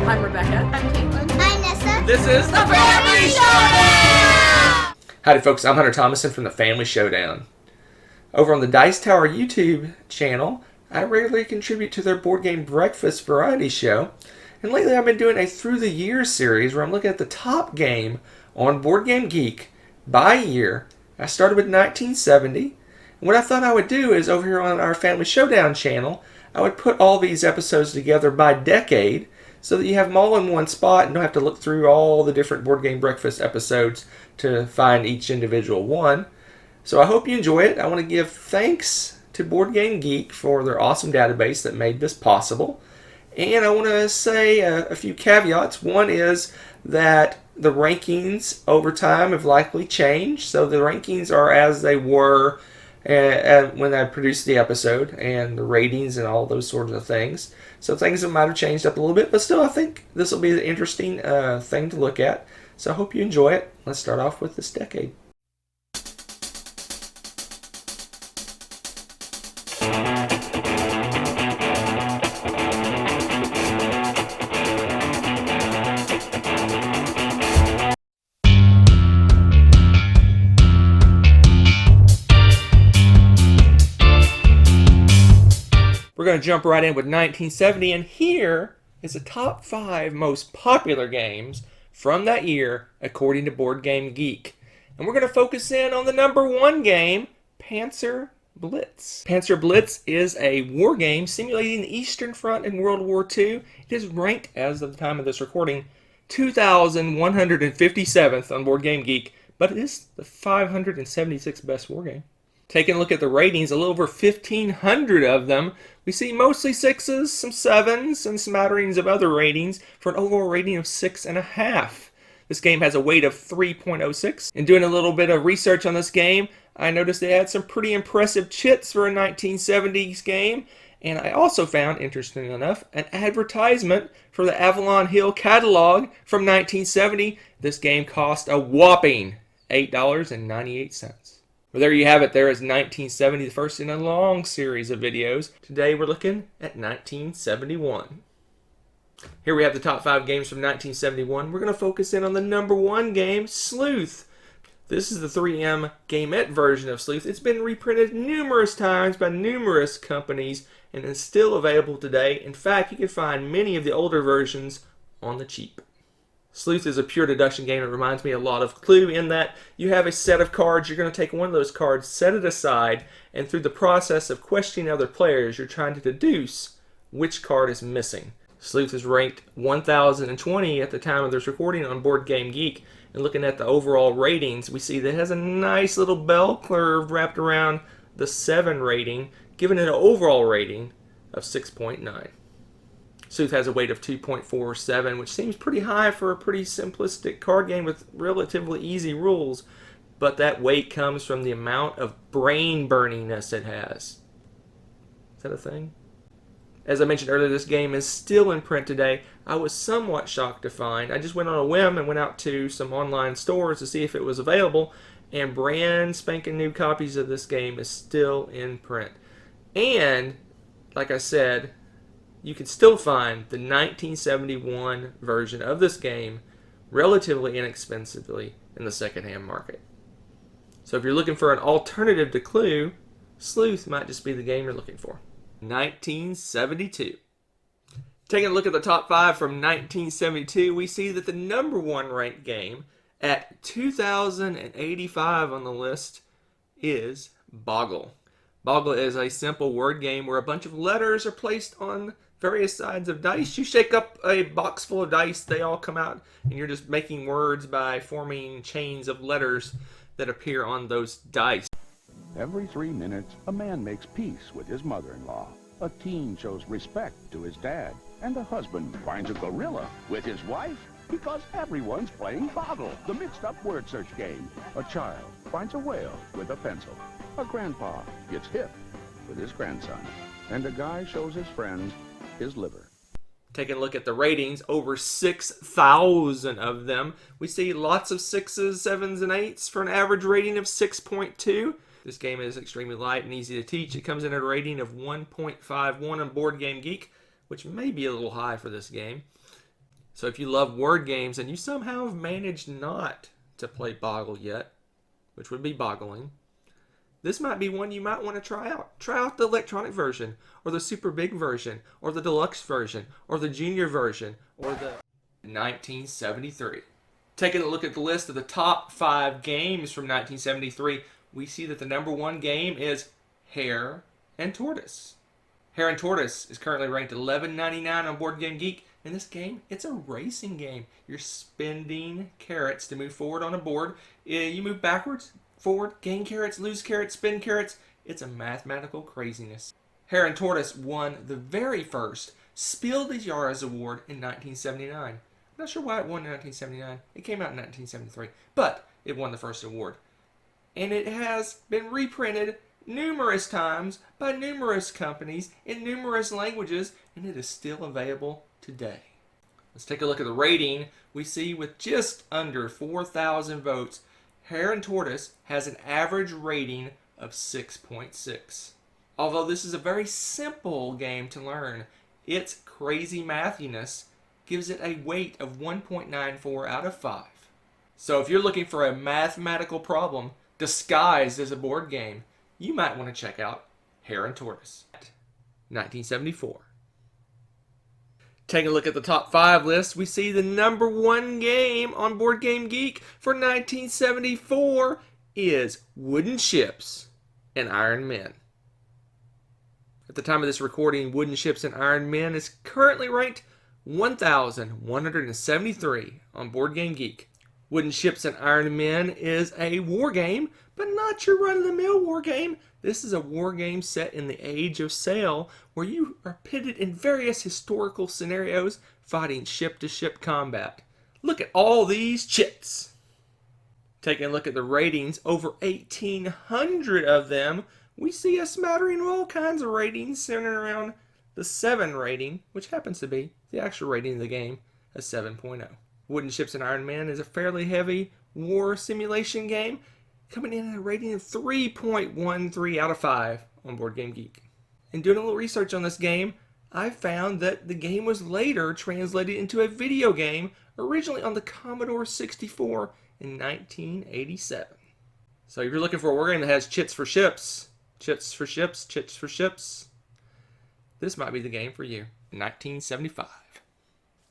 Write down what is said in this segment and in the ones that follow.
I'm Rebecca. I'm Caitlin. I'm Nessa. This is the Family Showdown! Howdy folks, I'm Hunter Thomason from the Family Showdown. Over on the Dice Tower YouTube channel, I regularly contribute to their Board Game Breakfast variety show. And lately I've been doing a Through the Years series where I'm looking at the top game on Board Game Geek by year. I started with 1970. And what I thought I would do is over here on our Family Showdown channel, I would put all these episodes together by decade so that you have them all in one spot and don't have to look through all the different Board Game Breakfast episodes to find each individual one. So I hope you enjoy it. I want to give thanks to Board Game Geek for their awesome database that made this possible. And I want to say a few caveats. One is that the rankings over time have likely changed. So the rankings are as they were when I produced the episode, and the ratings and all those sorts of things. So things might have changed up a little bit, but still I think this will be an interesting thing to look at. So I hope you enjoy it. Let's start off with this decade. We're going to jump right in with 1970, and here is the top 5 most popular games from that year according to Board Game Geek. And we're going to focus in on the number 1 game, Panzer Blitz. Panzer Blitz is a war game simulating the Eastern Front in World War II. It is ranked, as of the time of this recording, 2,157th on Board Game Geek, but it is the 576th best war game. Taking a look at the ratings, a little over 1,500 of them. We see mostly 6s, some 7s, and smatterings of other ratings for an overall rating of 6.5. This game has a weight of 3.06. In doing a little bit of research on this game, I noticed they had some pretty impressive chits for a 1970s game. And I also found, interestingly enough, an advertisement for the Avalon Hill catalog from 1970. This game cost a whopping $8.98. Well, there you have it. There is 1970, the first in a long series of videos. Today we're looking at 1971. Here we have the top 5 games from 1971. We're going to focus in on the number 1 game, Sleuth. This is the 3M Gamette version of Sleuth. It's been reprinted numerous times by numerous companies and is still available today. In fact, you can find many of the older versions on the cheap. Sleuth is a pure deduction game. It reminds me a lot of Clue in that you have a set of cards. You're going to take one of those cards, set it aside, and through the process of questioning other players, you're trying to deduce which card is missing. Sleuth is ranked 1,020 at the time of this recording on Board Game Geek. And looking at the overall ratings, we see that it has a nice little bell curve wrapped around the 7 rating, giving it an overall rating of 6.9. Sleuth has a weight of 2.47, which seems pretty high for a pretty simplistic card game with relatively easy rules, but that weight comes from the amount of brain burniness it has. Is that a thing? As I mentioned earlier, this game is still in print today. I was somewhat shocked to find. I just went on a whim and went out to some online stores to see if it was available, and brand spanking new copies of this game is still in print. And, like I said, you can still find the 1971 version of this game relatively inexpensively in the secondhand market. So if you're looking for an alternative to Clue, Sleuth might just be the game you're looking for. 1972. Taking a look at the top 5 from 1972, we see that the number 1 ranked game at 2,085 on the list is Boggle. Boggle is a simple word game where a bunch of letters are placed on various sides of dice. You shake up a box full of dice, they all come out, and you're just making words by forming chains of letters that appear on those dice. Every 3 minutes, a man makes peace with his mother-in-law. A teen shows respect to his dad. And a husband finds a gorilla with his wife because everyone's playing Boggle, the mixed-up word search game. A child finds a whale with a pencil. A grandpa gets hip with his grandson. And a guy shows his friends his liver. Taking a look at the ratings, over 6,000 of them. We see lots of 6s, 7s, and 8s for an average rating of 6.2. This game is extremely light and easy to teach. It comes in at a rating of 1.51 on Board Game Geek, which may be a little high for this game. So if you love word games and you somehow have managed not to play Boggle yet, which would be boggling, this might be one you might want to try out. Try out the electronic version, or the super big version, or the deluxe version, or the junior version, or the 1973. Taking a look at the list of the top 5 games from 1973, we see that the number 1 game is Hare and Tortoise. Hare and Tortoise is currently ranked $11.99 on Board Game Geek. In this game, it's a racing game. You're spending carrots to move forward on a board. You move backwards, forward, gain carrots, lose carrots, spend carrots. It's a mathematical craziness. Hare and Tortoise won the very first Spiel des Jahres award in 1979. I'm not sure why it won in 1979. It came out in 1973, but it won the first award. And it has been reprinted numerous times by numerous companies in numerous languages, and it is still available today. Let's take a look at the rating. We see with just under 4,000 votes, Hare and Tortoise has an average rating of 6.6. Although this is a very simple game to learn, its crazy mathiness gives it a weight of 1.94 out of 5. So if you're looking for a mathematical problem disguised as a board game, you might want to check out Hare and Tortoise. 1974. Taking a look at the top 5 list, we see the number 1 game on Board Game Geek for 1974 is Wooden Ships and Iron Men. At the time of this recording, Wooden Ships and Iron Men is currently ranked 1,173 on Board Game Geek. Wooden Ships and Iron Men is a war game, but not your run-of-the-mill war game. This is a war game set in the Age of Sail, where you are pitted in various historical scenarios, fighting ship-to-ship combat. Look at all these chips. Taking a look at the ratings, over 1,800 of them, we see a smattering of all kinds of ratings centered around the 7 rating, which happens to be the actual rating of the game, a 7.0. Wooden Ships and Iron Man is a fairly heavy war simulation game, coming in at a rating of 3.13 out of 5 on Board Game Geek. In doing a little research on this game, I found that the game was later translated into a video game, originally on the Commodore 64 in 1987. So if you're looking for a war game that has chits for ships, chits for ships, chits for ships, this might be the game for you. 1975.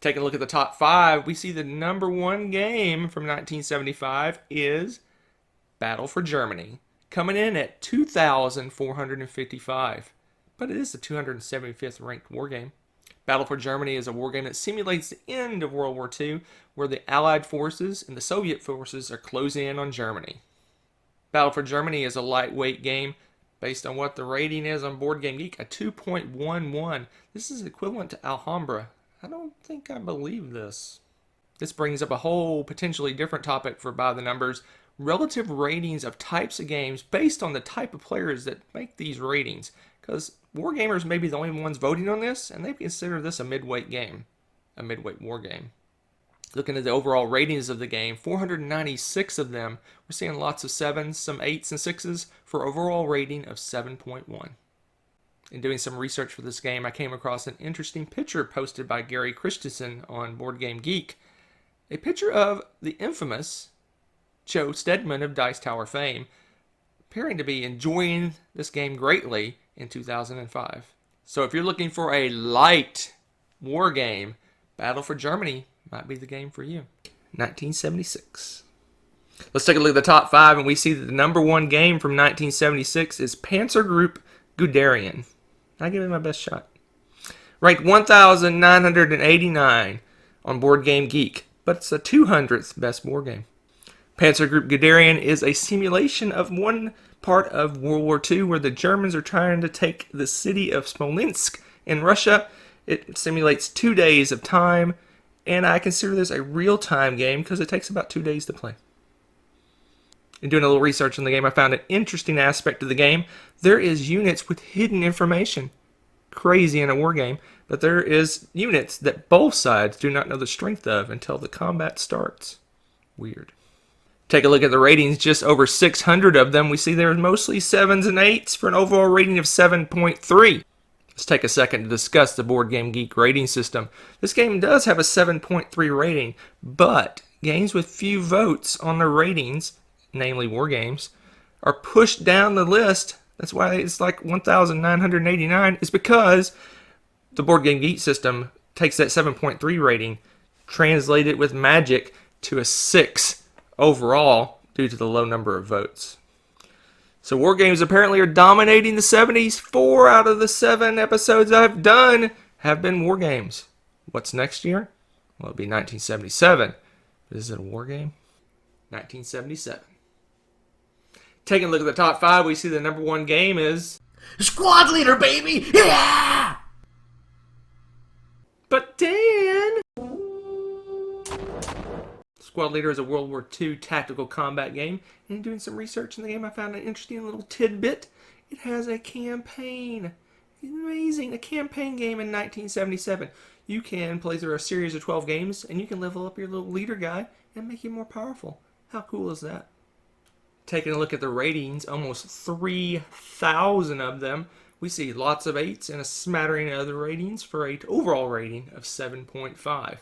Taking a look at the top 5, we see the number 1 game from 1975 is Battle for Germany, coming in at 2,455. But it is the 275th ranked war game. Battle for Germany is a war game that simulates the end of World War II, where the Allied forces and the Soviet forces are closing in on Germany. Battle for Germany is a lightweight game based on what the rating is on Board Game Geek, a 2.11. This is equivalent to Alhambra. I don't think I believe this. This brings up a whole potentially different topic for By the Numbers, relative ratings of types of games based on the type of players that make these ratings. Because wargamers may be the only ones voting on this, and they consider this a midweight game, a midweight war game. Looking at the overall ratings of the game, 496 of them, we're seeing lots of 7s, some 8s and 6s, for overall rating of 7.1. In doing some research for this game, I came across an interesting picture posted by Gary Christensen on Board Game Geek. A picture of the infamous Joe Stedman of Dice Tower fame, appearing to be enjoying this game greatly in 2005. So if you're looking for a light war game, Battle for Germany might be the game for you. 1976. Let's take a look at the top 5, and we see that the number 1 game from 1976 is Panzer Group Guderian. I give it my best shot. Ranked 1,989 on Board Game Geek, but it's the 200th best war game. Panzer Group Guderian is a simulation of one part of World War II where the Germans are trying to take the city of Smolensk in Russia. It simulates 2 days of time, and I consider this a real-time game because it takes about 2 days to play. In doing a little research on the game, I found an interesting aspect of the game. There is units with hidden information. Crazy in a war game, but there is units that both sides do not know the strength of until the combat starts. Weird. Take a look at the ratings, just over 600 of them. We see there are mostly 7s and 8s for an overall rating of 7.3. Let's take a second to discuss the Board Game Geek rating system. This game does have a 7.3 rating, but games with few votes on their ratings, namely war games, are pushed down the list. That's why it's like 1,989, is because the Board Game Geek system takes that 7.3 rating, translates it with magic to a 6 overall due to the low number of votes. So war games apparently are dominating the 70s. 4 out of the 7 episodes I've done have been war games. What's next year? Well, it'll be 1977. Is it a war game? 1977. Taking a look at the top 5, we see the number 1 game is Squad Leader, baby! Yeah! But Dan! Squad Leader is a World War II tactical combat game, and in doing some research in the game, I found an interesting little tidbit. It has a campaign. Amazing. A campaign game in 1977. You can play through a series of 12 games, and you can level up your little leader guy and make him more powerful. How cool is that? Taking a look at the ratings, almost 3,000 of them. We see lots of 8s and a smattering of other ratings for an overall rating of 7.5.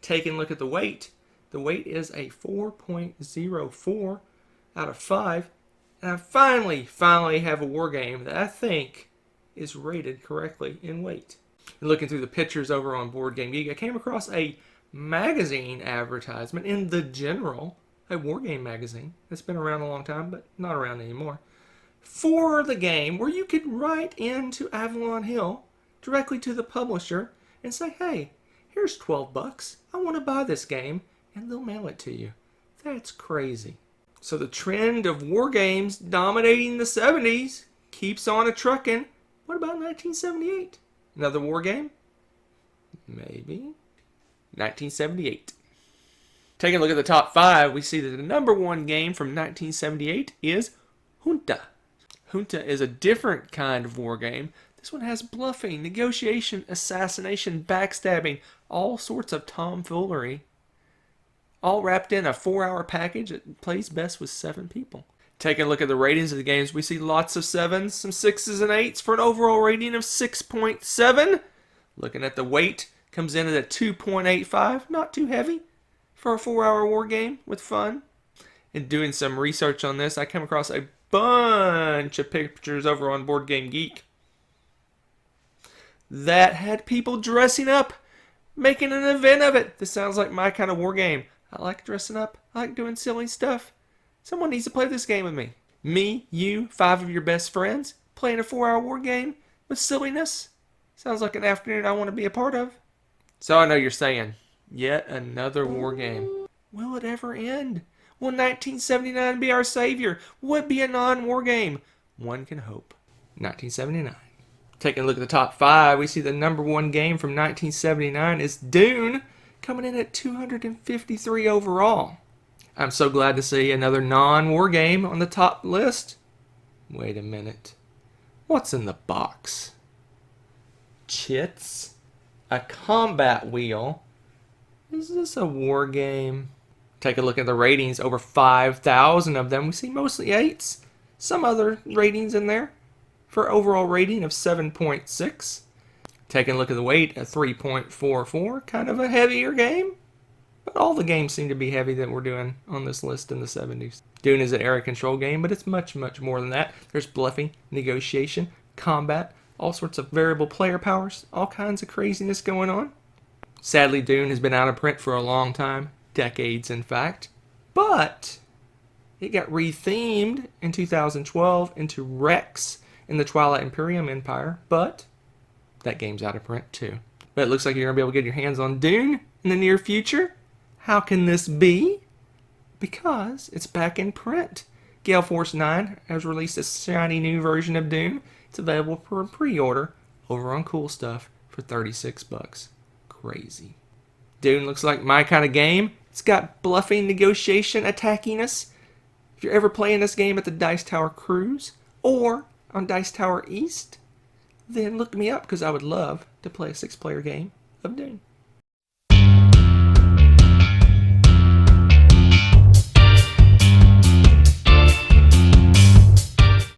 Taking a look at the weight is a 4.04 out of 5. And I finally have a war game that I think is rated correctly in weight. And looking through the pictures over on Board Game Geek, I came across a magazine advertisement in The General, a war game magazine that's been around a long time, but not around anymore, for the game where you could write into Avalon Hill directly to the publisher and say, hey, here's $12. I want to buy this game, and they'll mail it to you. That's crazy. So the trend of war games dominating the 70s keeps on a-trucking. What about 1978? Another war game? Maybe. 1978. Taking a look at the top 5, we see that the number 1 game from 1978 is Junta. Junta is a different kind of war game. This one has bluffing, negotiation, assassination, backstabbing, all sorts of tomfoolery, all wrapped in a 4-hour package that plays best with 7 people. Taking a look at the ratings of the games, we see lots of 7s, some 6s and 8s for an overall rating of 6.7. Looking at the weight, comes in at a 2.85, not too heavy for a 4-hour war game with fun. And doing some research on this, I came across a bunch of pictures over on Board Game Geek that had people dressing up, making an event of it. This sounds like my kind of war game. I like dressing up. I like doing silly stuff. Someone needs to play this game with me. Me, you, 5 of your best friends, playing a 4-hour war game with silliness. Sounds like an afternoon I want to be a part of. So I know you're saying, yet another war game. Will it ever end? Will 1979 be our savior? Will it be a non-war game? One can hope. 1979. Taking a look at the top 5, we see the number 1 game from 1979 is Dune, coming in at 253 overall. I'm so glad to see another non-war game on the top list. Wait a minute. What's in the box? Chits? A combat wheel? Is this a war game? Take a look at the ratings. Over 5,000 of them. We see mostly 8s. Some other ratings in there for overall rating of 7.6. Taking a look at the weight, a 3.44. Kind of a heavier game. But all the games seem to be heavy that we're doing on this list in the 70s. Dune is an area control game, but it's much, much more than that. There's bluffing, negotiation, combat, all sorts of variable player powers, all kinds of craziness going on. Sadly, Dune has been out of print for a long time. Decades, in fact. But it got rethemed in 2012 into Rex in the Twilight Imperium Empire. But that game's out of print too. But it looks like you're going to be able to get your hands on Dune in the near future. How can this be? Because it's back in print. Gale Force 9 has released a shiny new version of Dune. It's available for pre-order over on Cool Stuff for $36. Crazy. Dune looks like my kind of game. It's got bluffing, negotiation, attackiness. If you're ever playing this game at the Dice Tower Cruise or on Dice Tower East, then look me up because I would love to play a 6-player game of Dune.